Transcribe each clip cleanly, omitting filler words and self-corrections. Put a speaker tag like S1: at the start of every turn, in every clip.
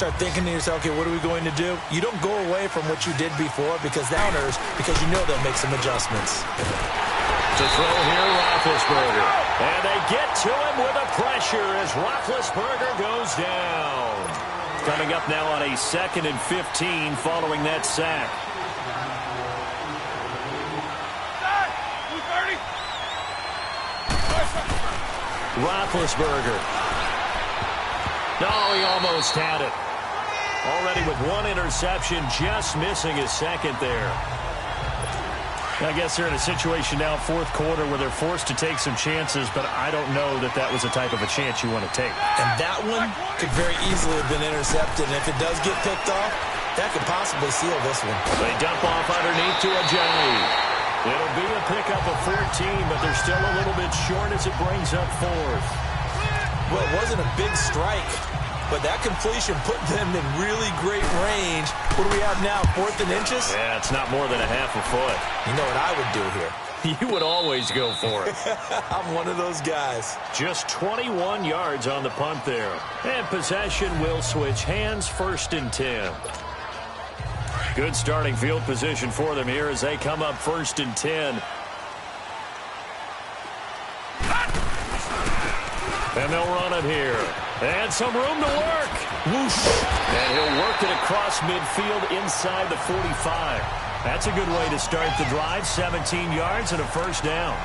S1: start thinking to yourself, okay, what are we going to do? You don't go away from what you did before because you know they'll make some adjustments.
S2: To throw here, Roethlisberger. And they get to him with a pressure as Roethlisberger goes down. Coming up now on a 2nd and 15 following that sack. Roethlisberger. Oh, he almost had it. Already with one interception, just missing his second there. I guess they're in a situation now, 4th quarter, where they're forced to take some chances, but I don't know that that was the type of a chance you want to take.
S1: And that one could very easily have been intercepted, and if it does get picked off, that could possibly seal this one.
S2: They dump off underneath to Ajayi. It'll be a pickup of 14, but they're still a little bit short as it brings up 4th.
S1: Well, it wasn't a big strike, but that completion put them in really great range. What do we have now, 4th and inches?
S2: Yeah, it's not more than a half a foot.
S1: You know what I would do here?
S2: You would always go for it.
S1: I'm one of those guys.
S2: Just 21 yards on the punt there. And possession will switch hands, 1st and 10. Good starting field position for them here as they come up 1st and 10. And they'll run it here. And some room to work. Whoosh. And he'll work it across midfield inside the 45. That's a good way to start the drive. 17 yards and a 1st down.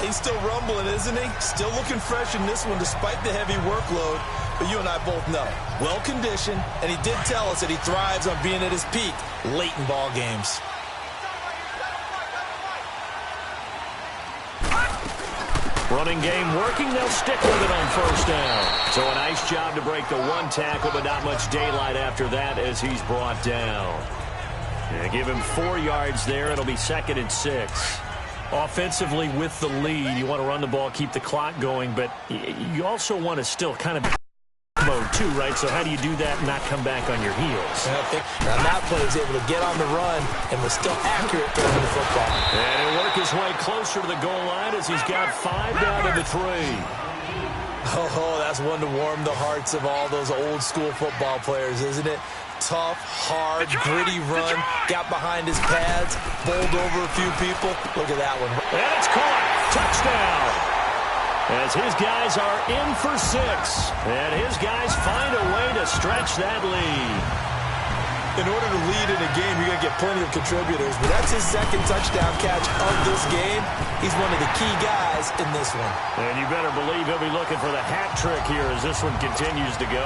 S1: He's still rumbling, isn't he? Still looking fresh in this one despite the heavy workload. But you and I both know, well-conditioned, and he did tell us that he thrives on being at his peak late in ball games.
S2: Running game working. They'll stick with it on 1st down. So a nice job to break the 1 tackle, but not much daylight after that as he's brought down. Yeah, give him 4 yards there. It'll be 2nd and 6. Offensively with the lead, you want to run the ball, keep the clock going, but you also want to still kind of mode too, right? So how do you do that and not come back on your heels?
S1: Now that play was able to get on the run and was still accurate throwing the football.
S2: And he'll work his way closer to the goal line as he's got 5 down to the 3.
S1: Oh, that's one to warm the hearts of all those old school football players, isn't it? Tough, hard, gritty run, got behind his pads, bowled over a few people. Look at that one.
S2: And it's caught. Touchdown. As his guys are in for 6. And his guys find a way to stretch that lead.
S1: In order to lead in a game, you're going to get plenty of contributors, but that's his 2nd touchdown catch of this game. He's one of the key guys in this one.
S2: And you better believe he'll be looking for the hat trick here as this one continues to go.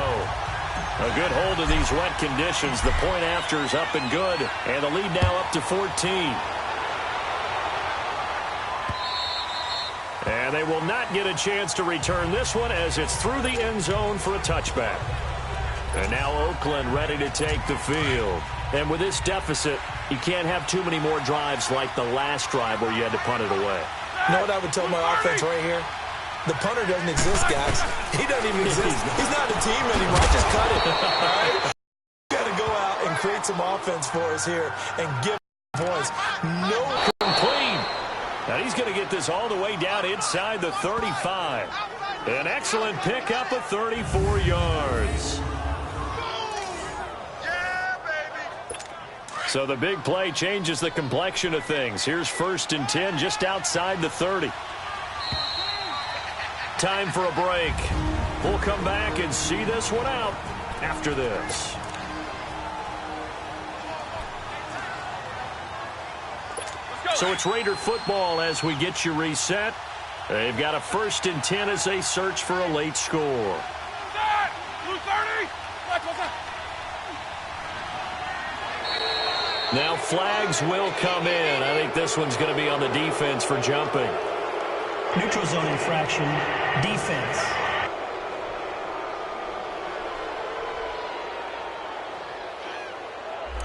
S2: A good hold of these wet conditions. The point after is up and good. And the lead now up to 14. And they will not get a chance to return this one as it's through the end zone for a touchback. And now Oakland ready to take the field. And with this deficit, you can't have too many more drives like the last drive where you had to punt it away.
S1: You know what I would tell my offense right here? The punter doesn't exist, guys. He doesn't even exist. He's not a team anymore. Just cut it. All right? You got to go out and create some offense for us here and give points. No
S2: complete. Now he's going to get this all the way down inside the 35. An excellent pickup of 34 yards. So the big play changes the complexion of things. Here's 1st and 10 just outside the 30. Time for a break. We'll come back and see this one out after this. So it's Raider football as we get you reset. They've got a 1st and 10 as they search for a late score. Now flags will come in. I think this one's going to be on the defense for jumping.
S3: Neutral zone infraction, defense.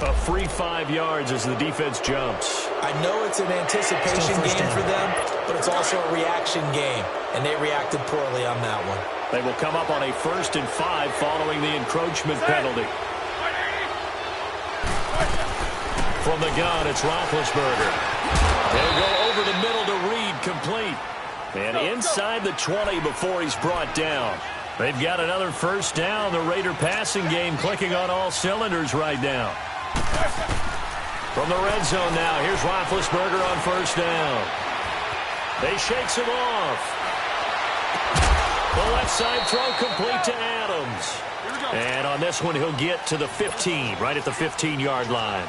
S2: A free 5 yards as the defense jumps.
S1: I know it's an anticipation game for them, but it's also a reaction game, and they reacted poorly on that one.
S2: They will come up on a 1st and 5 following the encroachment penalty. From the gun, it's Roethlisberger. They'll go over the middle to Reed, complete. And inside the 20 before he's brought down. They've got another first down. The Raider passing game clicking on all cylinders right now. From the red zone now, here's Roethlisberger on first down. They shakes him off. The left side throw complete to Adams. And on this one, he'll get to the 15, right at the 15-yard line.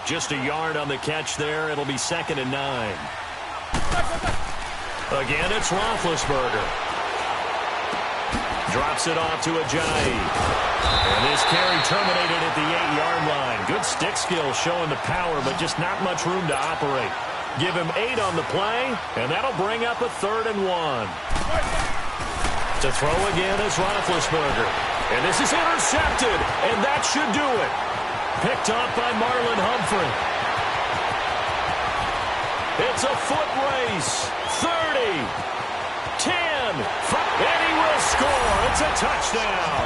S2: Just a yard on the catch there. It'll be 2nd and 9. Again, it's Roethlisberger. Drops it off to Ajayi. And this carry terminated at the 8-yard line. Good stick skill showing the power, but just not much room to operate. Give him 8 on the play, and that'll bring up a 3rd and 1. To throw again is Roethlisberger. And this is intercepted, and that should do it. Picked off by Marlon Humphrey. It's a foot race. 30, 10, and he will score. It's a touchdown.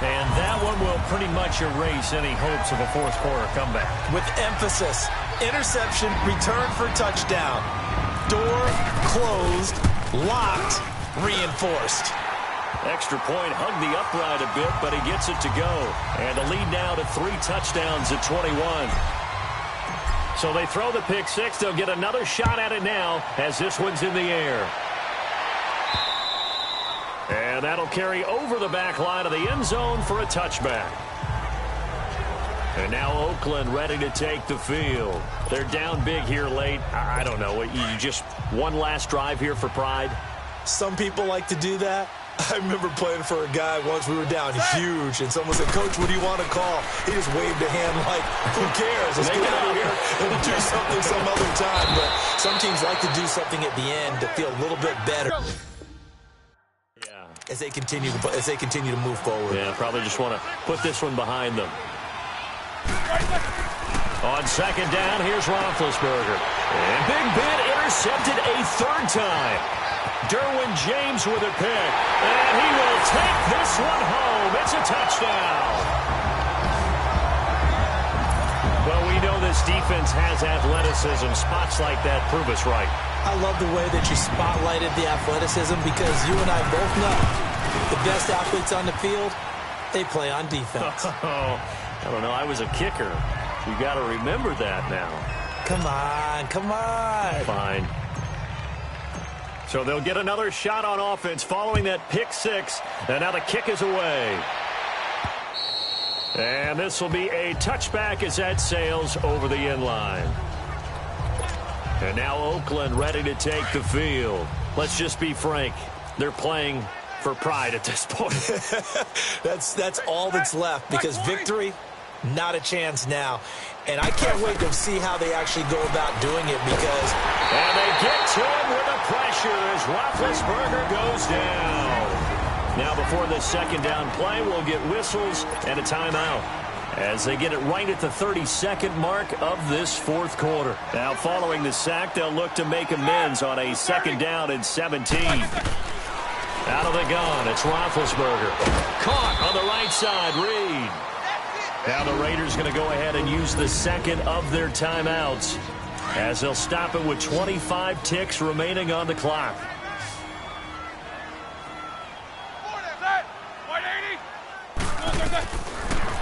S2: And that one will pretty much erase any hopes of a fourth quarter comeback.
S1: With emphasis, interception, return for touchdown. Door closed, locked, reinforced.
S2: Extra point, hugged the upright a bit, but he gets it to go. And the lead now to 3 touchdowns at 21. So they throw the pick six. They'll get another shot at it now as this one's in the air. And that'll carry over the back line of the end zone for a touchback. And now Oakland ready to take the field. They're down big here late. I don't know. You just one last drive here for pride?
S1: Some people like to do that. I remember playing for a guy once. We were down huge, and someone said, "Coach, what do you want to call?" He just waved a hand like, "Who cares? Let's get out of here and do something some other time." But some teams like to do something at the end to feel a little bit better. As they continue to move forward.
S2: Yeah, probably just want to put this one behind them. On 2nd down, here's Roethlisberger. And Big Ben intercepted a 3rd time. Derwin James with a pick. And he will take this one home. It's a touchdown. Well, we know this defense has athleticism. Spots like that prove us right.
S1: I love the way that you spotlighted the athleticism because you and I both know the best athletes on the field, they play on defense.
S2: I don't know. I was a kicker. You got to remember that now.
S1: Come on, come on.
S2: Fine. So they'll get another shot on offense following that pick six. And now the kick is away. And this will be a touchback as that sails over the end line. And now Oakland ready to take the field. Let's just be frank. They're playing for pride at this point.
S1: That's all that's left because victory, not a chance now. And I can't wait to see how they actually go about doing it because...
S2: And they get to him with the pressure as Roethlisberger goes down. Now before the 2nd down play, we'll get whistles and a timeout as they get it right at the 32nd mark of this 4th quarter. Now following the sack, they'll look to make amends on a 2nd down and 17. Out of the gun, it's Roethlisberger. Caught on the right side, Reed. Now the Raiders going to go ahead and use the 2nd of their timeouts as they'll stop it with 25 ticks remaining on the clock.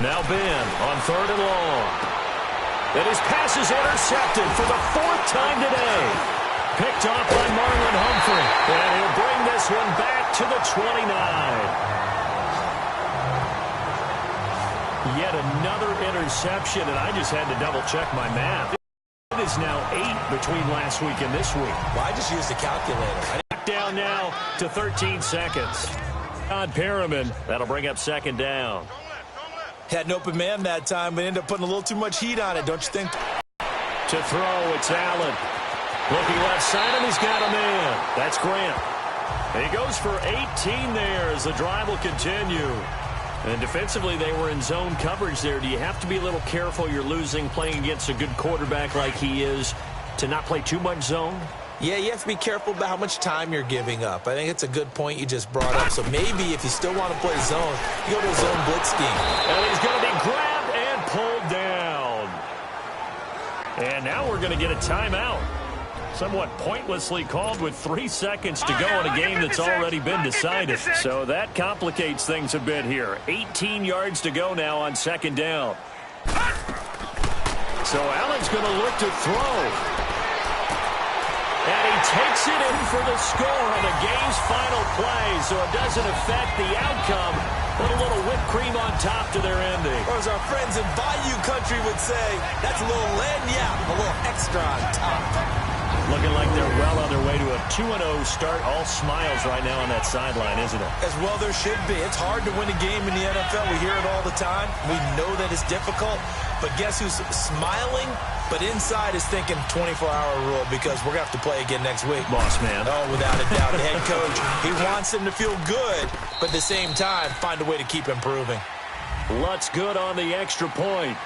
S2: Now Ben on 3rd and long. And his pass is intercepted for the 4th time today. Picked off by Marlon Humphrey. And he'll bring this one back to the 29. Yet another interception, and I just had to double-check my math. It is now 8 between last week and this week.
S1: Well, I just used a calculator.
S2: Back down now to 13 seconds. Todd Perriman, that'll bring up 2nd down.
S1: Had an open man that time, but ended up putting a little too much heat on it, don't you think?
S2: To throw, it's Allen. Looking left side, and he's got a man. That's Grant. And he goes for 18 there as the drive will continue. And defensively, they were in zone coverage there. Do you have to be a little careful? You're losing, playing against a good quarterback like he is, to not play too much zone?
S1: Yeah, you have to be careful about how much time you're giving up. I think it's a good point you just brought up. So maybe if you still want to play zone, you go to a zone blitz scheme.
S2: And he's going to be grabbed and pulled down. And now we're going to get a timeout. somewhat pointlessly called with 3 seconds to go in a game that's already been decided. So that complicates things a bit here. 18 yards to go now on second down. So Allen's going to look to throw. And he takes it in for the score on the game's final play, so it doesn't affect the outcome. Put a little whipped cream on top to their ending.
S1: Or as our friends in Bayou Country would say, that's a little lagniappe, a little extra on top.
S2: Looking like they're well on their way to a 2-0 start. All smiles right now on that sideline, isn't it?
S1: As well there should be. It's hard to win a game in the NFL. We hear it all the time. We know that it's difficult. But guess who's smiling? But inside is thinking 24-hour rule because we're going to have to play again next week.
S2: Boss man.
S1: Oh, without a doubt. The head coach, he wants them to feel good, but at the same time, find a way to keep improving.
S2: Lutz good on the extra point.